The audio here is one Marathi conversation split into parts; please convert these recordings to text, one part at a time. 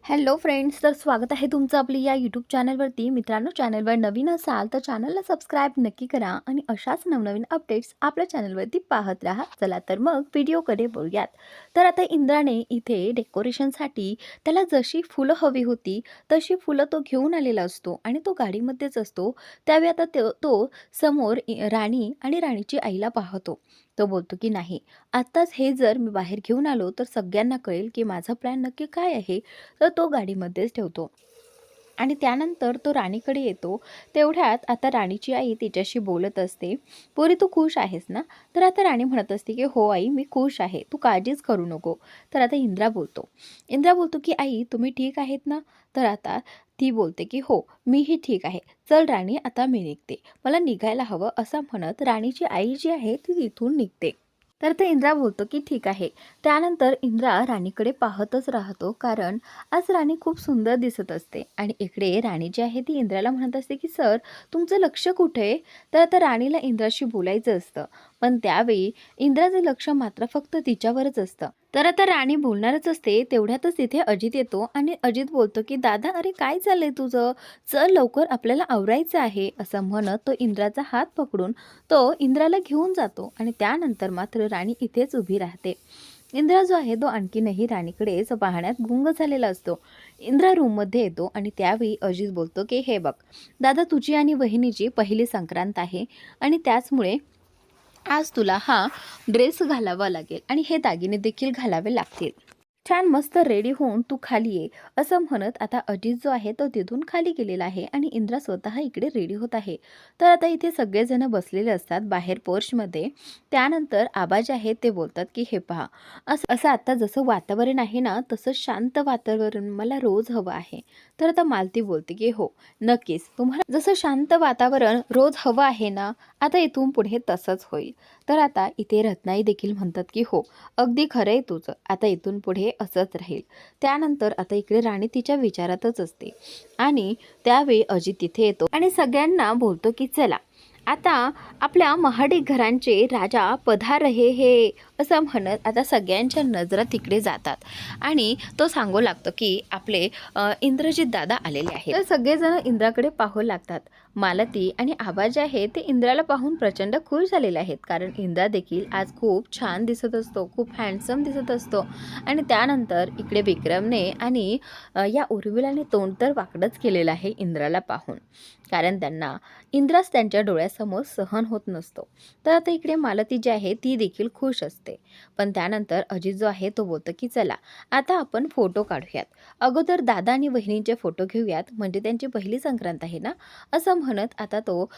हॅलो फ्रेंड्स, तर स्वागत आहे तुमचं आपली या यूट्यूब चॅनलवरती. मित्रांनो, चॅनलवर नवीन असाल तर चॅनलला सबस्क्राईब नक्की करा आणि अशाच नवनवीन अपडेट्स आपल्या चॅनलवरती पाहत राहा. चला तर मग व्हिडिओकडे बोलूयात. तर आता इंद्राने इथे डेकोरेशनसाठी त्याला जशी फुलं हवी होती तशी फुलं तो घेऊन आलेला असतो आणि तो गाडीमध्येच असतो. त्यावेळी आता तो समोर राणी आणि राणीची आईला पाहतो. तो बोलतो की नाही, आत्ताच हे जर मी बाहेर घेऊन आलो तर सगळ्यांना कळेल की माझा प्लॅन नक्की काय आहे. तर तो गाडीमध्येच ठेवतो आणि त्यानंतर तो राणीकडे येतो. तेवढ्यात आता राणीची आई तिच्याशी बोलत असते. "पोरी, तू खुश आहेस ना?" तर आता राणी म्हणत असते की "हो आई, मी खुश आहे, तू काळजीच करू नको." तर आता इंद्रा बोलतो की "आई, तुम्ही ठीक आहेत ना?" तर आता ती बोलते की "हो, मीही ठीक आहे. चल राणी, आता मी निघते, मला निघायला हवं." असं म्हणत राणीची आई जी आहे ती तिथून निघते. तर ते इंद्रा बोलतो की ठीक आहे. त्यानंतर इंद्रा राणीकडे पाहतच राहतो, कारण आज राणी खूप सुंदर दिसत असते आणि इकडे राणी जी आहे ती इंद्राला म्हणत असते की "सर, तुमचं लक्ष कुठे आहे?" तर आता राणीला इंद्राशी बोलायचं असतं, पण त्यावेळी इंद्राचं लक्ष मात्र फक्त तिच्यावरच असतं. तर आता राणी बोलणारच असते, तेवढ्यातच तिथे अजित येतो आणि अजित बोलतो की "दादा, अरे काय चाललंय तुझं? चल लवकर, आपल्याला आवरायचं आहे." असं म्हणत तो इंद्राचा हात पकडून तो इंद्राला घेऊन जातो आणि त्यानंतर मात्र राणी इथेच उभी राहते. इंद्रा जो आहे तो आणखीनही राणीकडेच पाहण्यात गुंग झालेला असतो. इंद्रा रूममध्ये येतो आणि त्यावेळी अजित बोलतो की "हे बघ दादा, तुझी आणि वहिनीची पहिली संक्रांत आहे आणि त्याचमुळे आज तुला हा ड्रेस घालावा लागेल आणि हे दागिने देखील घालावे लागतील. छान मस्त रेडी होऊन तू खाली ये." असं म्हणत आता अजित जो आहे तो तिथून खाली गेलेला आहे आणि इंद्रा स्वतः इकडे रेडी होत आहे. तर आता इथे सगळेजण बसलेले असतात बाहेर पोर्चमध्ये. त्यानंतर आबा जे आहेत ते बोलतात की "हे पहा, असं असं आता जसं वातावरण आहे ना, तसं शांत वातावरण मला रोज हवं आहे." तर आता मालती बोलते की "हो, नक्कीच, तुम्हाला जसं शांत वातावरण रोज हवं आहे ना, आता इथून पुढे तसंच होईल." तर आता इथे रत्नाई देखील म्हणतात की "हो, अगदी खरं आहे तुझं, आता इथून पुढे असंच राहील." त्यानंतर आता इकडे राणी तिच्या विचारातच असते आणि त्यावेळी अजित तिथे येतो आणि सगळ्यांना बोलतो की "चला, आता आपल्या महाडिक घरांचे राजा पधार रहे हे." असं म्हणत आता सगळ्यांच्या नजरा तिकडे जातात आणि तो सांगू लागतो की आपले इंद्रजित दादा आलेले आहेत. तर सगळेजण इंद्राकडे पाहू लागतात. मालती आणि आबा जे आहे ते इंद्राला पाहून प्रचंड खुश झालेले आहेत, कारण इंद्रा देखील आज खूप छान दिसत असतो, खूप हँडसम दिसत असतो. आणि त्यानंतर इकडे विक्रमने आणि या उर्मिलाने तोंड तर वाकडंच केलेलं आहे इंद्राला पाहून, कारण त्यांना इंद्राच त्यांच्या डोळ्यासमोर सहन होत नसतो. तर आता इकडे मालती जी आहे ती देखील खुश असते. पण त्यानंतर अजित जो आहे तो बोलतो की "चला, आता आपण फोटो काढूयात. अगोदर दादा आणि वहिनींचे फोटो घेऊयात, म्हणजे त्यांची पहिली संक्रांत आहे ना." असं म्हणत आता तो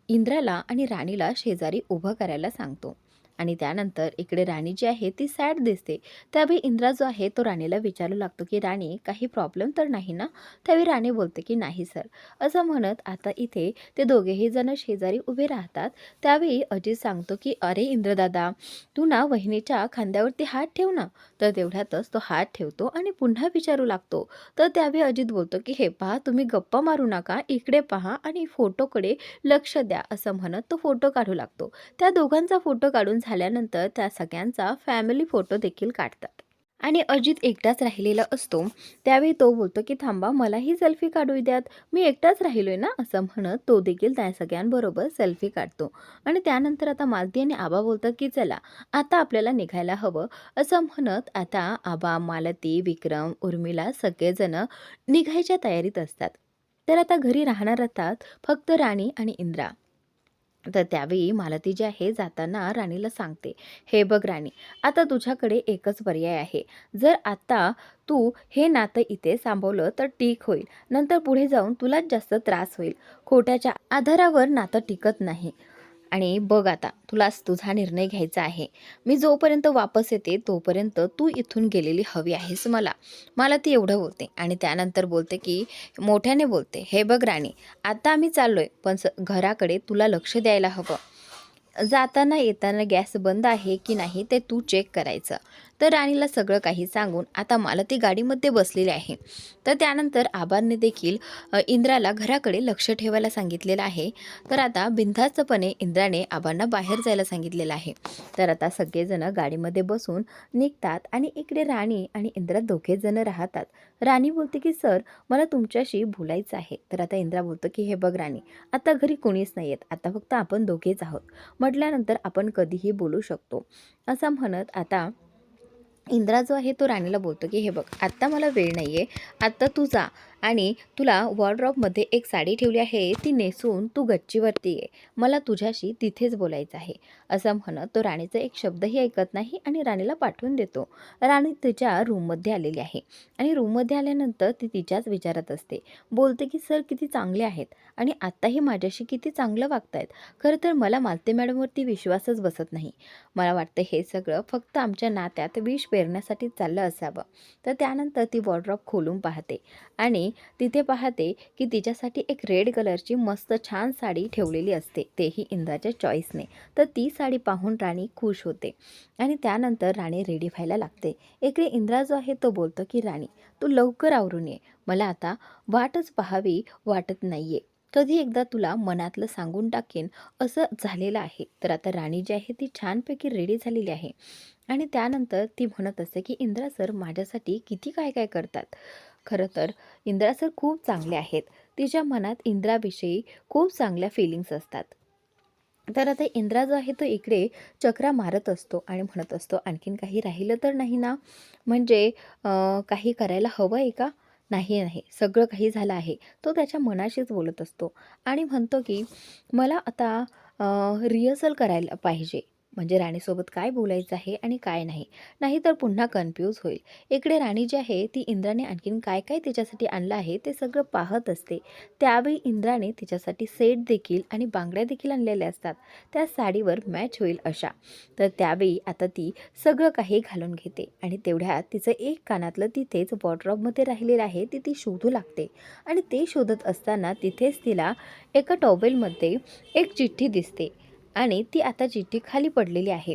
इंद्राला आणि राणीला शेजारी उभं करायला सांगतो. आणि त्यानंतर इकडे राणी जी आहे ती सॅड दिसते. त्यावेळी इंद्रा जो आहे तो राणीला विचारू लागतो की "राणी, काही प्रॉब्लेम तर नाही ना?" त्यावेळी राणी बोलते की "नाही सर." असं म्हणत आता इथे ते दोघेही जण शेजारी उभे राहतात. त्यावेळी अजित सांगतो की "अरे इंद्रदादा, तू ना वहिनीच्या खांद्यावरती हात ठेव ना." तर तेवढ्यातच तो हात ठेवतो आणि पुन्हा विचारू लागतो. तर त्यावेळी अजित बोलतो की "हे पहा, तुम्ही गप्पा मारू नका, इकडे पहा आणि फोटोकडे लक्ष द्या." असं म्हणत तो फोटो काढू लागतो. त्या दोघांचा फोटो काढून झाल्यानंतर त्या सगळ्यांचा फॅमिली फोटो देखील काढतात आणि अजित एकटाच राहिलेला असतो. त्यावेळी तो बोलतो की "थांबा, मलाही सेल्फी काढू द्यात, मी एकटाच राहिलोय ना." असं म्हणत तो देखील त्या सगळ्यांबरोबर सेल्फी काढतो. आणि त्यानंतर आता मालती आणि आबा बोलतात की "चला, आता आपल्याला निघायला हवं." असं म्हणत आता आबा, मालती, विक्रम, उर्मिला सगळेजण निघायच्या तयारीत असतात. तर आता घरी राहणार असतात फक्त राणी आणि इंद्रा. तर त्यावेळी मालती जी आहे जाताना राणीला सांगते, "हे बघ राणी, आता तुझ्याकडे एकच पर्याय आहे. जर आता तू हे नातं इथे सांभाळलं तर ठीक होईल, नंतर पुढे जाऊन तुलाच जास्त त्रास होईल. खोट्याच्या आधारावर नातं टिकत नाही. आणि बघ आता, तुलाच तुझा निर्णय घ्यायचा आहे. मी जोपर्यंत वापस येते तोपर्यंत तू इथून गेलेली हवी आहेस मला." मला ती एवढं बोलते आणि त्यानंतर बोलते की मोठ्याने बोलते, "हे बघ राणी, आता आम्ही चाललोय, पण घराकडे तुला लक्ष द्यायला हवं. जाताना येताना गॅस बंद आहे की नाही ते तू चेक करायचं. तर राणीला सगळं काही सांगून आता मालती गाडीमध्ये बसलेली आहे. तर त्यानंतर आबांनी देखील इंद्राला घराकडे लक्ष ठेवायला सांगितलेलं आहे. तर आता बिनधास्तपणे इंद्राने आबांना बाहेर जायला सांगितलेलं आहे. तर आता सगळेजण गाडीमध्ये बसून निघतात आणि इकडे राणी आणि इंद्रा दोघे जण राहतात. राणी बोलते की सर मला तुमच्याशी बोलायचं आहे. तर आता इंद्रा बोलतो की हे बघ राणी, आता घरी कोणीच नाही आहेत, आता फक्त आपण दोघेच आहोत, म्हटल्यानंतर आपण कधीही बोलू शकतो असं म्हणत आता इंद्रा जो आहे तो राणीला बोलतो की हे बघ आत्ता मला वेळ नाही आहे, आत्ता तू जा आणि तुला वॉर्डरोबमध्ये एक साडी ठेवली आहे ती नेसून तू गच्चीवरती ये, मला तुझ्याशी तिथेच बोलायचं आहे असं म्हणत तो राणीचा एक शब्दही ऐकत नाही आणि राणीला पाठवून देतो. राणी तिच्या रूममध्ये आलेली आहे आणि रूममध्ये आल्यानंतर ती तिच्याच विचारत असते. बोलते की सर किती चांगले आहेत आणि आत्ताही माझ्याशी किती चांगलं वागतायत. खरं तर मला मालती मॅडमवरती विश्वासच बसत नाही. मला वाटतं हे सगळं फक्त आमच्या नात्यात विष पेरण्यासाठी चाललं असावं. तर त्यानंतर ती वॉर्डरोब खोलून पाहते आणि तिथे पाहते की तिच्यासाठी एक रेड कलरची मस्त छान साडी ठेवलेली असते, तेही इंद्राच्या चॉईसने. तर ती साडी पाहून राणी खुश होते आणि त्यानंतर राणी रेडी व्हायला लागते. इकडे इंद्रा जो आहे तो बोलतो की राणी तू लवकर आवरून ये, मला आता वाटच पाहावी वाटत नाहीये, कधी एकदा तुला मनातलं सांगून टाकेन असं झालेलं आहे. तर आता राणी जी आहे ती छानपैकी रेडी झालेली आहे आणि त्यानंतर ती म्हणत असते की इंद्रा सर माझ्यासाठी किती काय काय करतात. खरं तर इंद्रा सर खूप चांगले आहेत, तिच्या मनात इंद्राविषयी खूप चांगल्या फिलिंग्स असतात. तर आता इंद्रा जो आहे तो इकडे चक्रा मारत असतो आणि म्हणत असतो आणखीन काही राहिलं तर नाही ना, म्हणजे काही करायला हवं आहे का, नाही नाही सगळं काही झालं आहे. तो त्याच्या मनाशीच बोलत असतो आणि म्हणतो की मला आता रिहर्सल करायला पाहिजे, म्हणजे राणीसोबत काय बोलायचं आहे आणि काय नाही, नाहीतर पुन्हा कन्फ्यूज होईल. इकडे राणी जी आहे ती इंद्राने आणखीन काय काय तिच्यासाठी आणलं आहे ते सगळं पाहत असते. त्यावेळी इंद्राने तिच्यासाठी सेट देखील आणि बांगड्या देखील आणलेल्या असतात, त्या साडीवर मॅच होईल अशा. तर त्यावेळी आता ती सगळं काही घालून घेते आणि तेवढ्यात तिचं एक कानातलं तिथेच वॉर्डरोबमध्ये राहिलेलं आहे, ती शोधू लागते आणि ते शोधत असताना तिथेच तिला एका टॉवेलमध्ये एक चिठ्ठी दिसते आणि ती आता चिठ्ठी खाली पडलेली आहे.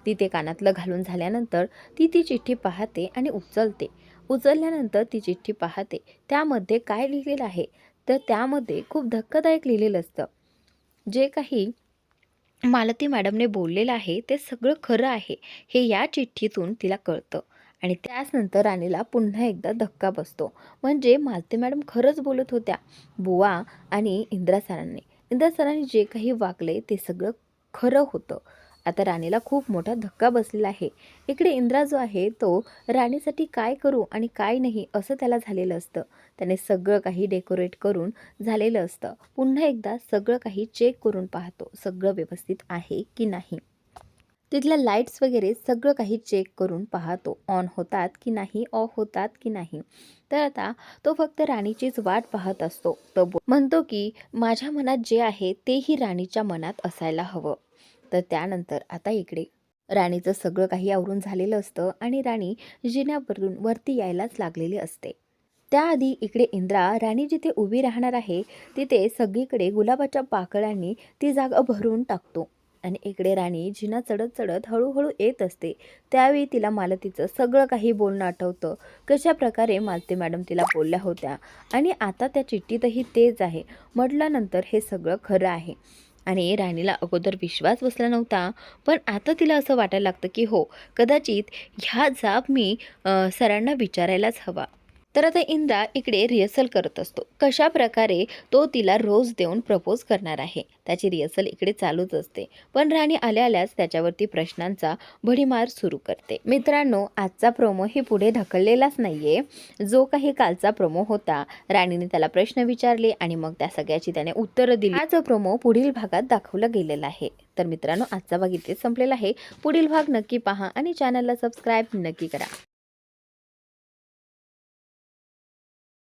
ती ते कानातलं घालून झाल्यानंतर ती चिठ्ठी पाहते आणि उचलते. उचलल्यानंतर ती चिठ्ठी पाहते, त्यामध्ये काय लिहिलेलं आहे, तर त्यामध्ये खूप धक्कादायक लिहिलेलं असतं. जे काही मालती मॅडमने बोललेलं आहे ते सगळं खरं आहे हे या चिठ्ठीतून तिला कळतं आणि त्याचनंतर राणीला पुन्हा एकदा धक्का बसतो. म्हणजे मालती मॅडम खरंच बोलत होत्या. बुवा आणि इंद्रा सरांनी जे काही वागले ते सगळं खरं होतं. आता राणीला खूप मोठा धक्का बसलेला आहे. इकडे इंद्रा जो आहे तो राणीसाठी काय करू आणि काय नाही असं त्याला झालेलं असतं. त्याने सगळं काही डेकोरेट करून झालेलं असतं. पुन्हा एकदा सगळं काही चेक करून पाहतो, सगळं व्यवस्थित आहे की नाही. तिथल्या लाईट्स वगैरे सगळं काही चेक करून पाहतो, ऑन होतात की नाही, ऑफ होतात की नाही. तर आता तो फक्त राणीचीच वाट पाहत असतो. तो म्हणतो की माझ्या मनात जे आहे तेही राणीच्या मनात असायला हवं. तर त्यानंतर आता इकडे राणीचं सगळं काही आवरून झालेलं असतं आणि राणी जिन्यावरून वरती यायलाच लागलेली असते. त्याआधी इकडे इंद्रा राणी जिथे उभी राहणार आहे तिथे सगळीकडे गुलाबाच्या पाकळ्यांनी ती जागा भरून टाकतो आणि इकडे राणी जिना चढत चढत हळूहळू येत असते. त्यावेळी तिला मालतीचं सगळं काही बोलणं आठवतं, कशा प्रकारे मालती मॅडम तिला बोलल्या होत्या आणि आता त्या चिठ्ठीतही तेच आहे म्हटल्यानंतर हे सगळं खरं आहे. आणि राणीला अगोदर विश्वास बसला नव्हता, पण आता तिला असं वाटायला लागतं की हो कदाचित ह्या जाब मी सरांना विचारायलाच हवा. तर आता इंद्रा इकडे रिहर्सल करत असतो, कशा प्रकारे तो तिला रोज देऊन प्रपोज करणार आहे त्याची रिहर्सल इकडे चालूच असते. पण राणी आल्या आल्याच त्याच्यावरती प्रश्नांचा भडीमार सुरू करते. मित्रांनो, आजचा प्रोमो ही पुढे ढकललेलाच नाहीये. जो काही कालचा प्रोमो होता, राणीने त्याला प्रश्न विचारले आणि मग त्या सगळ्याची त्याने उत्तरं दिली. हा जो प्रोमो पुढील भागात दाखवला गेलेला आहे. तर मित्रांनो, आजचा भाग इथेच संपलेला आहे. पुढील भाग नक्की पहा आणि चॅनलला सबस्क्राईब नक्की करा.